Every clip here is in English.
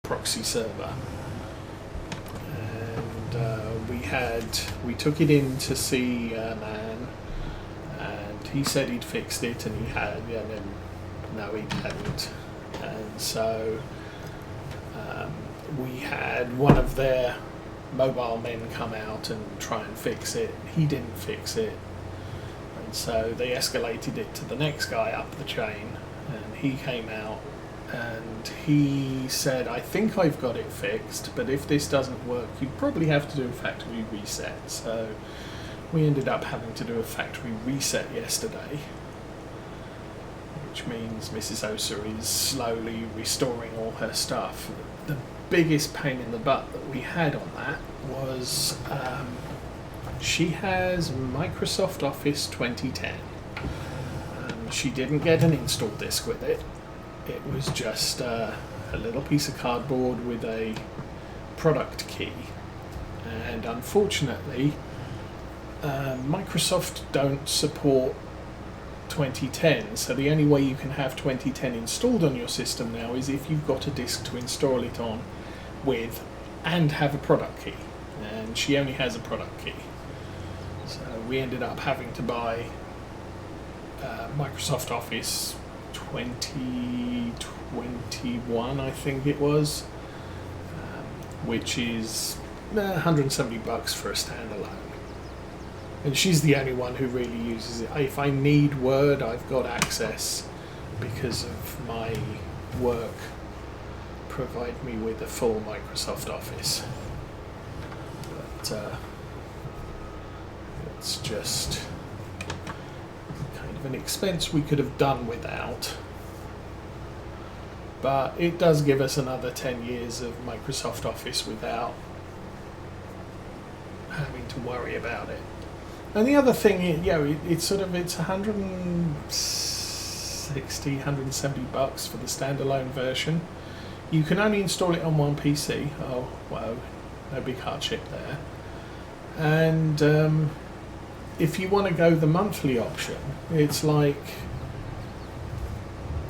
proxy server. We took it in to see a man, and he said he'd fixed it, and he had, and then no, he hadn't. And so we had one of their mobile men come out and try and fix it. He didn't fix it, and so they escalated it to the next guy up the chain, and he came out and he said, I think I've got it fixed, but if this doesn't work, you probably have to do a factory reset. So we ended up having to do a factory reset yesterday, which means Mrs. Osa is slowly restoring all her stuff. The biggest pain in the butt that we had on that was she has Microsoft Office 2010. She didn't get an install disk with it. It was just a little piece of cardboard with a product key, and unfortunately Microsoft don't support 2010, so the only way you can have 2010 installed on your system now is if you've got a disk to install it on with and have a product key, and she only has a product key. So we ended up having to buy Microsoft Office 2021, I think it was, which is $170 for a standalone. And she's the only one who really uses it. If I need Word, I've got access because of my work provide me with a full Microsoft Office. But it's just kind of an expense we could have done without. But it does give us another 10 years of Microsoft Office without having to worry about it. And the other thing, it's $160, $170 for the standalone version. You can only install it on one PC. Oh, wow, no big hardship there. And if you want to go the monthly option, it's like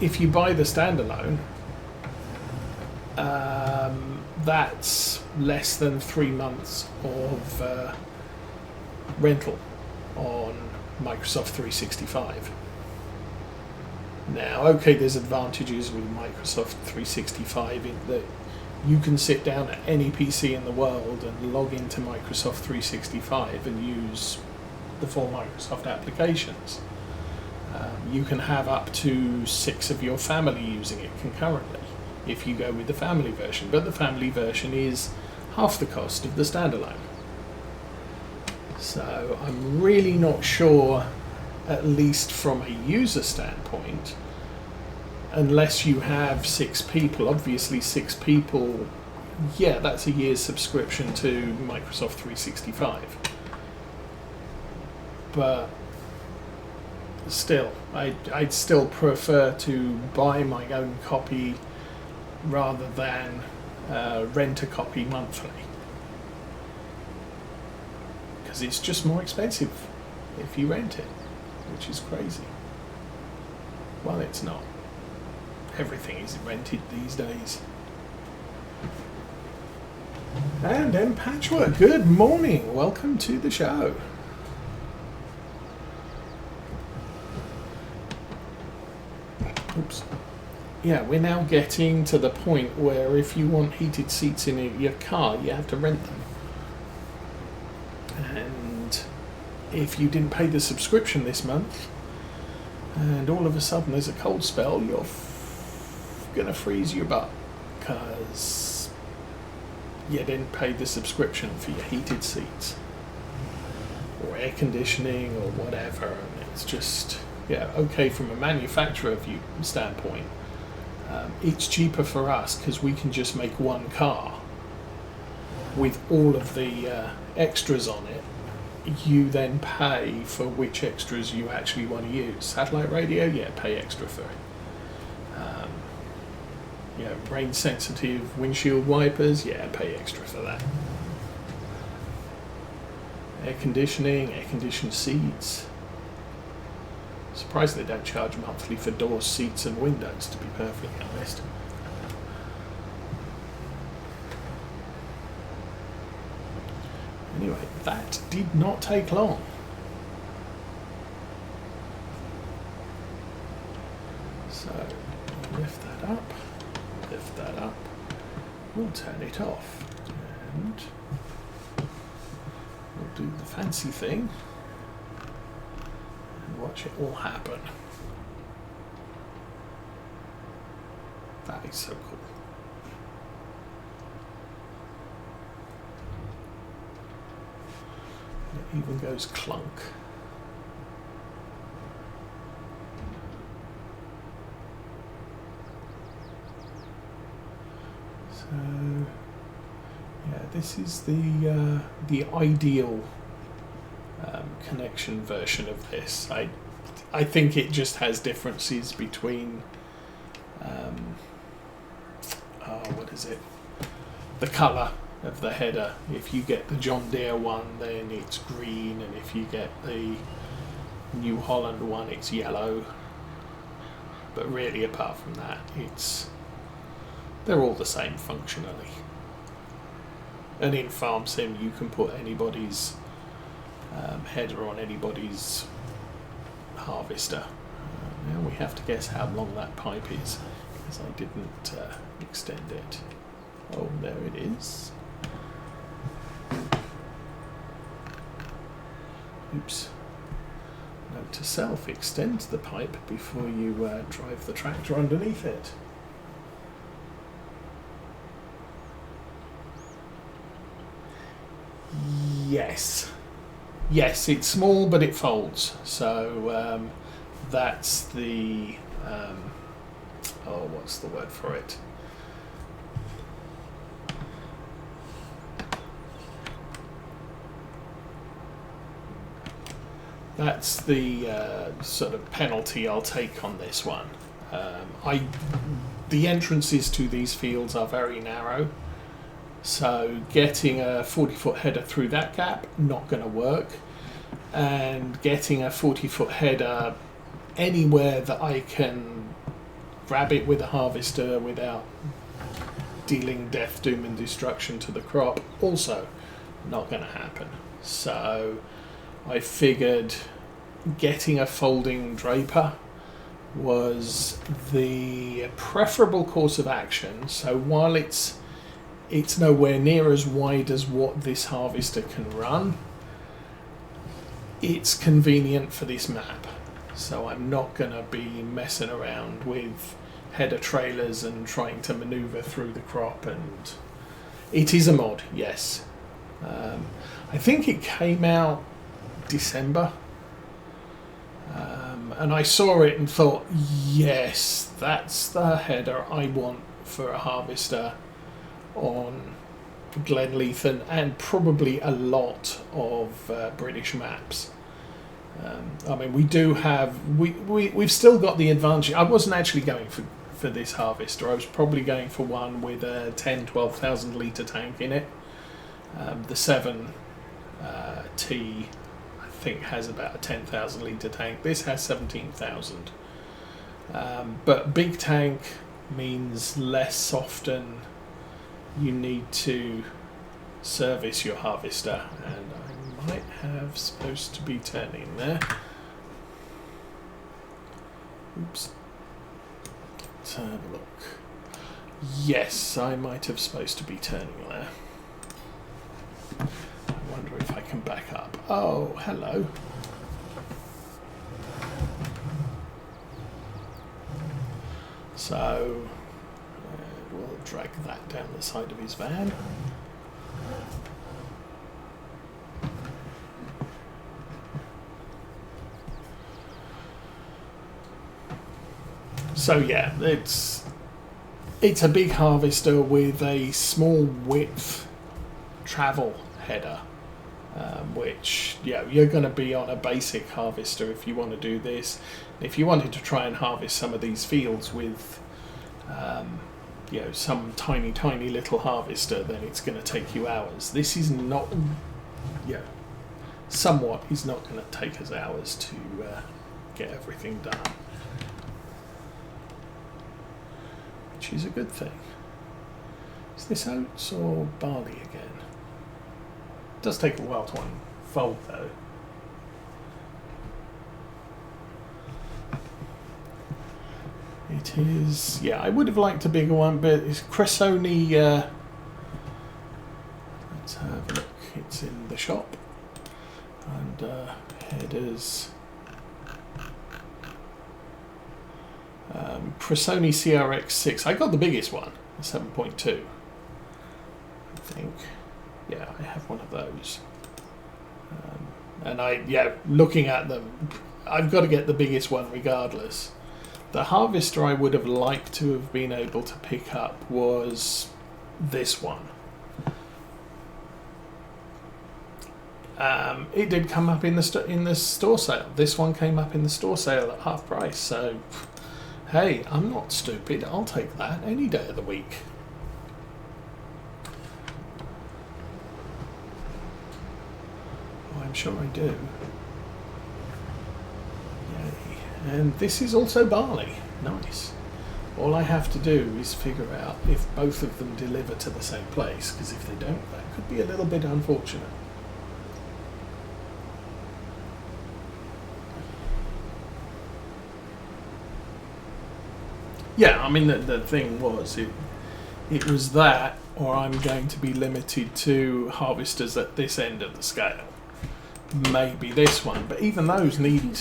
if you buy the standalone, that's less than 3 months of rental on Microsoft 365. Now, okay, there's advantages with Microsoft 365 in that you can sit down at any PC in the world and log into Microsoft 365 and use the full Microsoft applications. You can have up to 6 of your family using it concurrently if you go with the family version, but the family version is half the cost of the standalone. So I'm really not sure, at least from a user standpoint, unless you have 6 people. Obviously 6 people, yeah, that's a year's subscription to Microsoft 365. But still, I'd still prefer to buy my own copy rather than rent a copy monthly. Because it's just more expensive if you rent it, which is crazy. Well, it's not. Everything is rented these days. And M Patchwork, good morning. Welcome to the show. Oops. Yeah, we're now getting to the point where if you want heated seats in your car, you have to rent them. And if you didn't pay the subscription this month, and all of a sudden there's a cold spell, you're gonna freeze your butt because you didn't pay the subscription for your heated seats or air conditioning or whatever. And it's just, yeah, okay, from a manufacturer view standpoint, it's cheaper for us because we can just make one car with all of the extras on it. You then pay for which extras you actually want to use. Satellite radio, yeah, pay extra for it. Rain sensitive windshield wipers, yeah, pay extra for that. Air conditioning, air conditioned seats. Surprised they don't charge monthly for doors, seats and windows, to be perfectly honest. Anyway, that did not take long. So lift that up, lift that up, we'll turn it off, and we'll do the fancy thing and watch it all happen. That is so cool. It even goes clunk. So yeah, this is the ideal connection version of this. I think it just has differences between what is it? The colour of the header. If you get the John Deere one, then it's green, and if you get the New Holland one, it's yellow. But really, apart from that, they're all the same functionally. And in Farm Sim, you can put anybody's header on anybody's harvester. Now we have to guess how long that pipe is, because I didn't extend it. Oh, there it is. Oops. Note to self, extend the pipe before you drive the tractor underneath it. Yes. Yes, it's small, but it folds. So that's the... what's the word for it? That's the sort of penalty I'll take on this one. The entrances to these fields are very narrow, so getting a 40-foot header through that gap, not going to work. And getting a 40-foot header anywhere that I can grab it with a harvester without dealing death, doom and destruction to the crop, also not going to happen. So I figured getting a folding draper was the preferable course of action. So while it's nowhere near as wide as what this harvester can run, it's convenient for this map. So I'm not going to be messing around with header trailers and trying to maneuver through the crop. And it is a mod, yes. I think it came out December, and I saw it and thought, yes, that's the header I want for a harvester on Glenleathann and probably a lot of British maps. I mean, we do have we've still got the advantage. I wasn't actually going for this harvester. I was probably going for one with a 12,000 litre tank in it. The 7T I think has about a 10,000 litre tank. This has 17,000. But big tank means less often you need to service your harvester, and I might have supposed to be turning there. Oops. Let's have a look. Yes, I might have supposed to be turning there. I wonder if I can back up. Oh, hello. So we'll drag that down the side of his van. So yeah, it's a big harvester with a small width travel header, which you're going to be on a basic harvester if you want to do this. If you wanted to try and harvest some of these fields with some tiny little harvester, then it's going to take you hours. This is not, somewhat is not going to take us hours to get everything done, which is a good thing. Is this oats or barley again? It does take a while to unfold though. It is, yeah, I would have liked a bigger one, but it's Cressoni, let's have a look, it's in the shop, and headers, Cressoni CRX6, I got the biggest one, the 7.2, I think, yeah, I have one of those, and looking at them, I've got to get the biggest one regardless. The harvester I would have liked to have been able to pick up was this one. It did come up in the store sale. This one came up in the store sale at half price. So, hey, I'm not stupid. I'll take that any day of the week. Oh, I'm sure I do. And this is also barley. Nice. All I have to do is figure out if both of them deliver to the same place, because if they don't, that could be a little bit unfortunate. Yeah, I mean, the thing was, it was that, or I'm going to be limited to harvesters at this end of the scale. Maybe this one, but even those need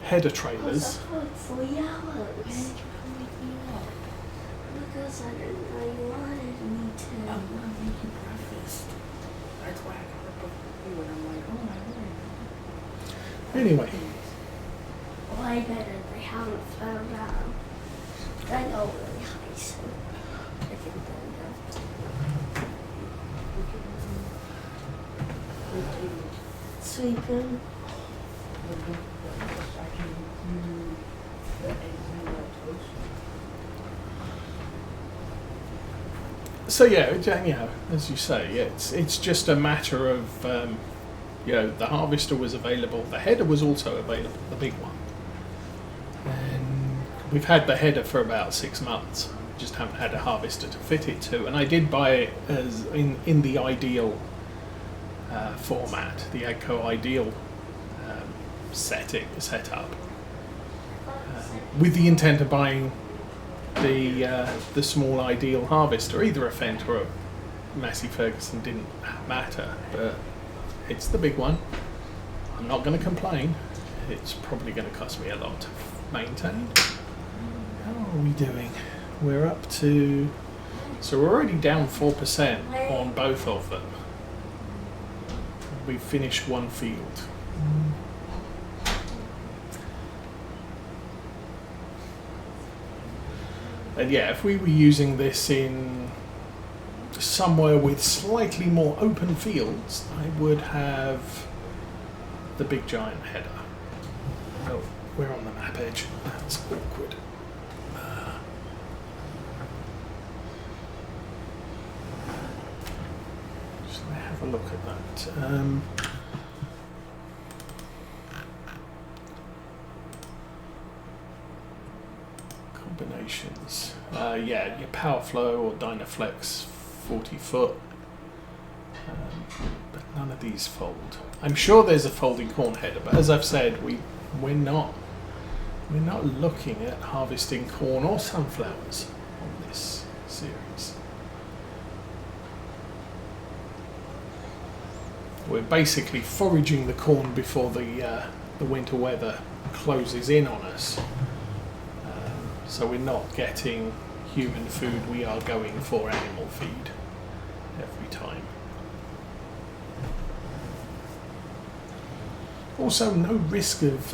header trailers. For 3 hours. Because I didn't know you wanted me to. I'm not making breakfast. That's why I got up with you and I'm like, oh my word. Anyway. Way better they haven't found out. They go really high, so I can go down. Sweeping. So yeah, as you say, it's just a matter of the harvester was available, the header was also available, the big one, and we've had the header for about 6 months. Just haven't had a harvester to fit it to, and I did buy it as in the ideal format, the AGCO ideal setup, with the intent of buying the small ideal harvester, either a Fendt or a Massey Ferguson, didn't matter, but it's the big one. I'm not going to complain. It's probably going to cost me a lot to maintain. How are we doing? We're up to, so we're already down 4% on both of them. We've finished one field. And yeah, if we were using this in somewhere with slightly more open fields, I would have the big giant header. Oh, we're on the map edge. That's awkward. Just let me have a look at that. Combinations. Your PowerFlow or Dynaflex 40 foot. But none of these fold. I'm sure there's a folding corn header, but as I've said, we're not looking at harvesting corn or sunflowers on this series. We're basically foraging the corn before the winter weather closes in on us. So we're not getting human food, we are going for animal feed every time. Also, no risk of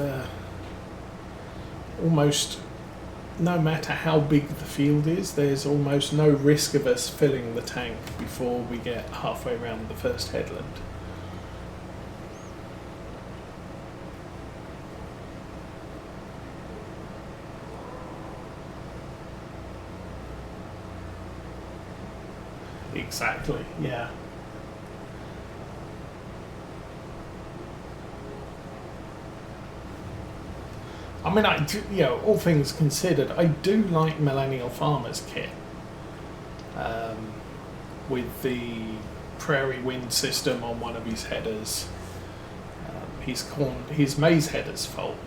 almost, no matter how big the field is, there's almost no risk of us filling the tank before we get halfway around the first headland. Exactly, yeah. I mean, all things considered, I do like Millennial Farmer's kit with the prairie wind system on one of his headers. His maize headers fold.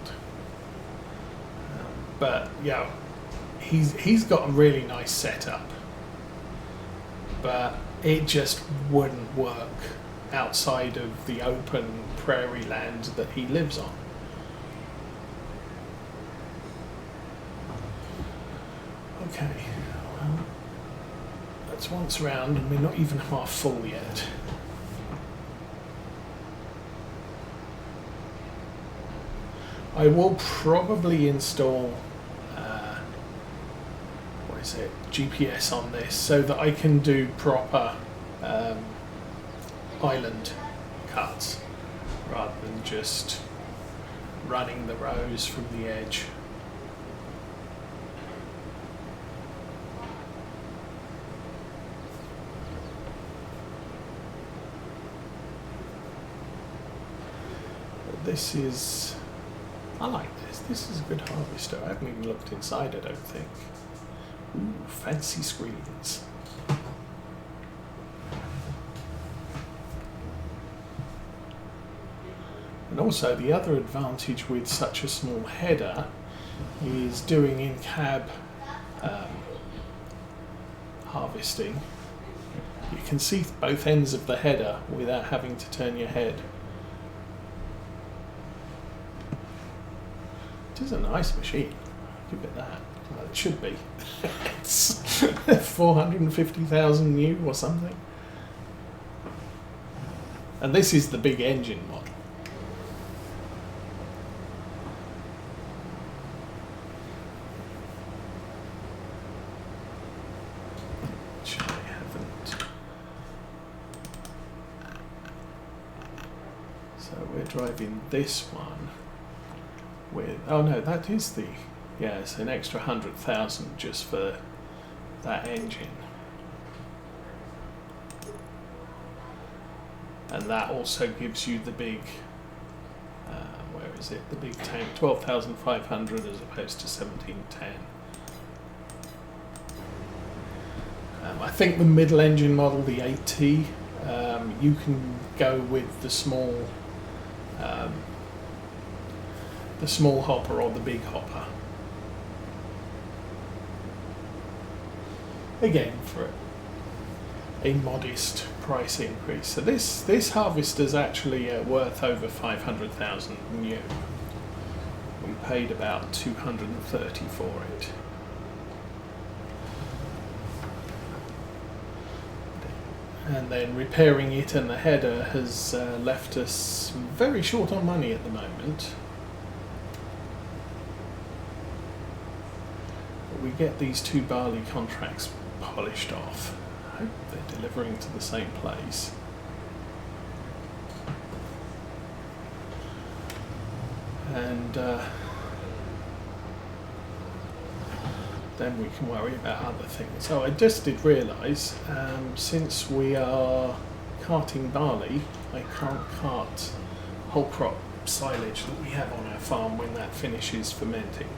But yeah, he's got a really nice setup, but it just wouldn't work outside of the open prairie land that he lives on. Okay, well, that's once round and we're not even half full yet. I will probably install GPS on this so that I can do proper island cuts rather than just running the rows from the edge. But this is, I like this. This is a good harvester. I haven't even looked inside, I don't think. Ooh, fancy screens. And also the other advantage with such a small header is doing in-cab harvesting. You can see both ends of the header without having to turn your head. It is a nice machine, give it that. Well, it should be. It's 450,000 new or something. And this is the big engine model. Which I haven't. So we're driving this one with, oh no, that is the, yeah, it's an extra 100,000 just for that engine. And that also gives you the big, where is it, the big tank, 12,500 as opposed to 1710. I think the middle engine model, the 8T, you can go with the small hopper or the big hopper. Again, for a modest price increase. So this harvester's actually worth over 500,000 new. We paid about 230 for it. And then repairing it and the header has left us very short on money at the moment. But we get these 2 barley contracts polished off. I hope they're delivering to the same place. And then we can worry about other things. So I just did realise, since we are carting barley, I can't cart whole crop silage that we have on our farm when that finishes fermenting.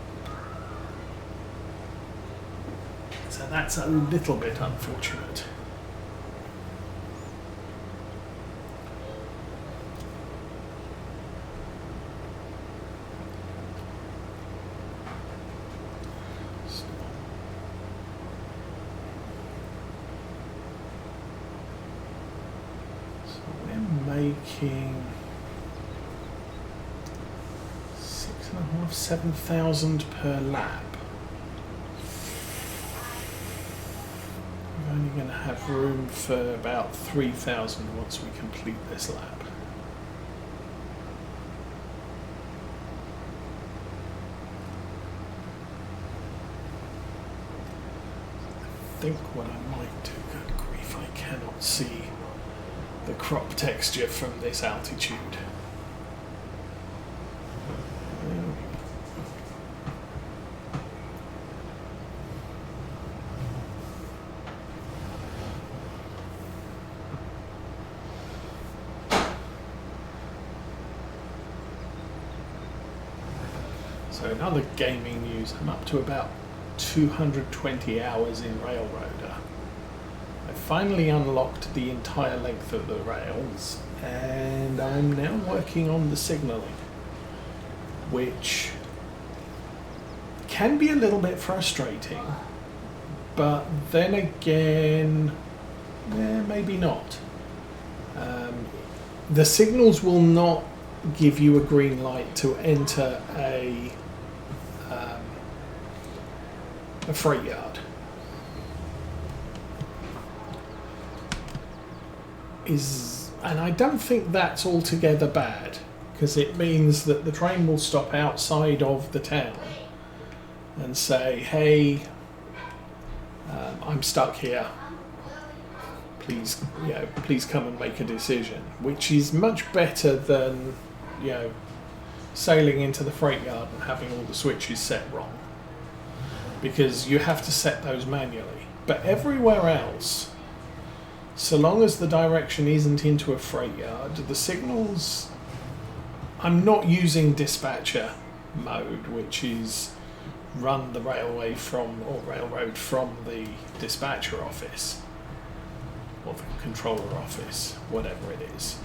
So that's a little bit unfortunate. So we're making 6,500, 7,000 per lap. We're only going to have room for about 3,000 once we complete this lap. I think what I might do, good grief, I cannot see the crop texture from this altitude. So in other gaming news, I'm up to about 220 hours in Railroader. I finally unlocked the entire length of the rails, and I'm now working on the signalling, which can be a little bit frustrating, but then again, maybe not. The signals will not give you a green light to enter a freight yard. And I don't think that's altogether bad, because it means that the train will stop outside of the town and say, hey, I'm stuck here, please come and make a decision, which is much better than sailing into the freight yard and having all the switches set wrong, because you have to set those manually. But everywhere else, so long as the direction isn't into a freight yard, the signals, I'm not using dispatcher mode, which is run the railroad from the dispatcher office or the controller office, whatever it is.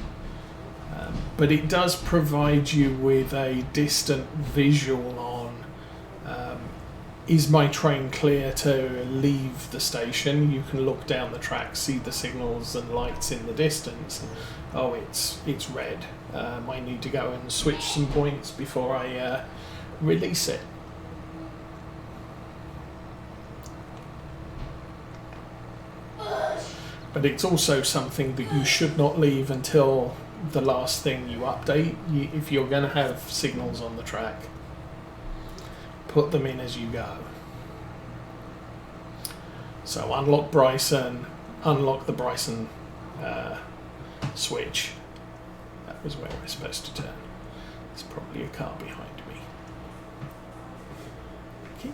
But it does provide you with a distant visual on is my train clear to leave the station. You can look down the track, see the signals and lights in the distance. Oh, it's red. I need to go and switch some points before I release it. But it's also something that you should not leave until the last thing you update. If you're going to have signals on the track, put them in as you go. So unlock Bryson, unlock the Bryson switch. That was where we're supposed to turn. There's probably a car behind me. Okay.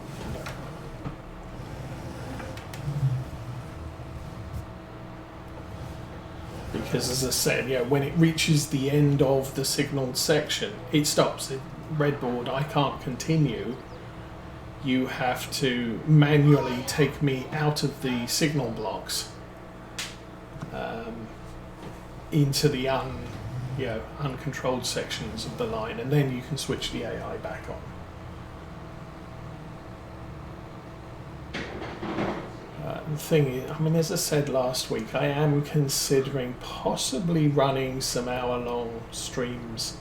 Because as I said, when it reaches the end of the signalled section, it stops. Red board, I can't continue. You have to manually take me out of the signal blocks into the uncontrolled sections of the line, and then you can switch the AI back on. The thing is, as I said last week, I am considering possibly running some hour-long streams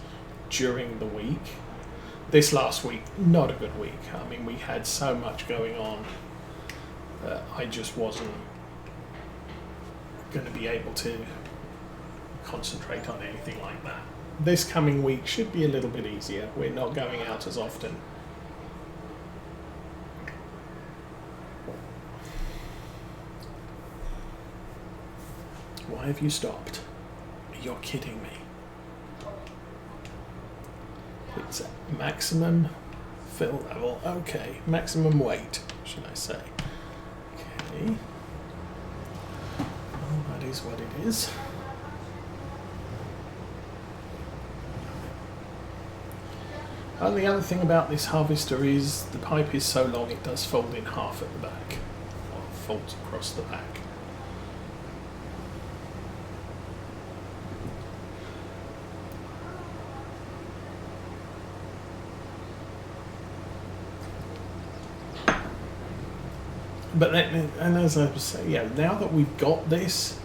during the week. This last week, not a good week. We had so much going on that I just wasn't going to be able to concentrate on anything like that. This coming week should be a little bit easier. We're not going out as often. Why have you stopped? You're kidding me. It's maximum fill level. Okay, maximum weight, should I say. Okay. Well, that is what it is. And the other thing about this harvester is the pipe is so long it does fold in half at the back, or folds across the back. But then, and as I was saying, now that we've got this,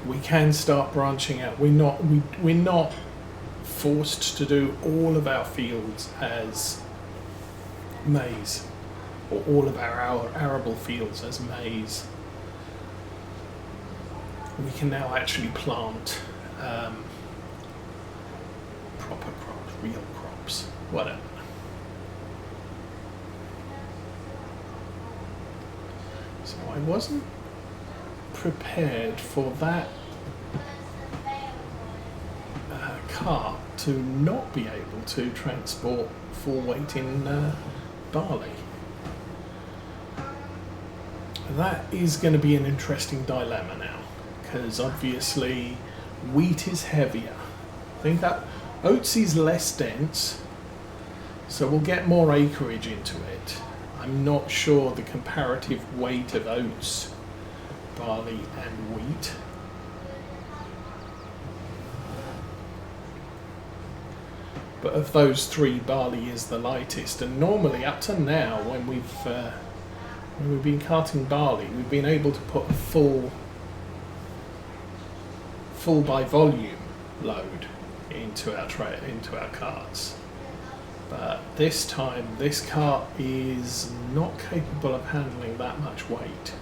we can start branching out. We're not forced to do all of our fields as maize, or all of our arable fields as maize. We can now actually plant proper crops, real crops, whatever. So I wasn't prepared for that cart to not be able to transport full weight in barley. That is going to be an interesting dilemma now, because obviously wheat is heavier. I think that oats is less dense, so we'll get more acreage into it. I'm not sure the comparative weight of oats barley and wheat. But of those three, barley is the lightest, and normally up to now, when we've been carting barley, we've been able to put a full by volume load into our carts. But this time, this cart is not capable of handling that much weight.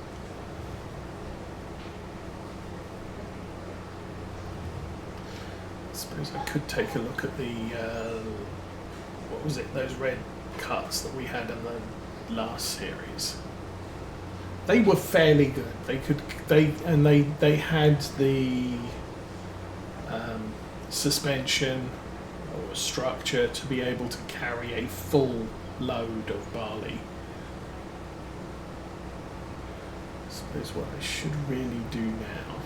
I suppose I could take a look at the what was it? Those red carts that we had in the last series. They were fairly good. They had the suspension or structure to be able to carry a full load of barley. I suppose what I should really do now,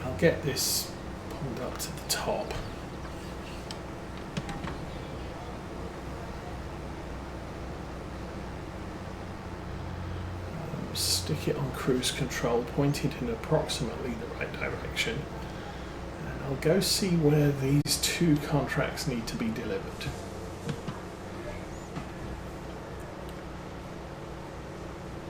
I'll get this pulled up to the top. Stick it on cruise control, point it in approximately the right direction, and I'll go see where these two contracts need to be delivered.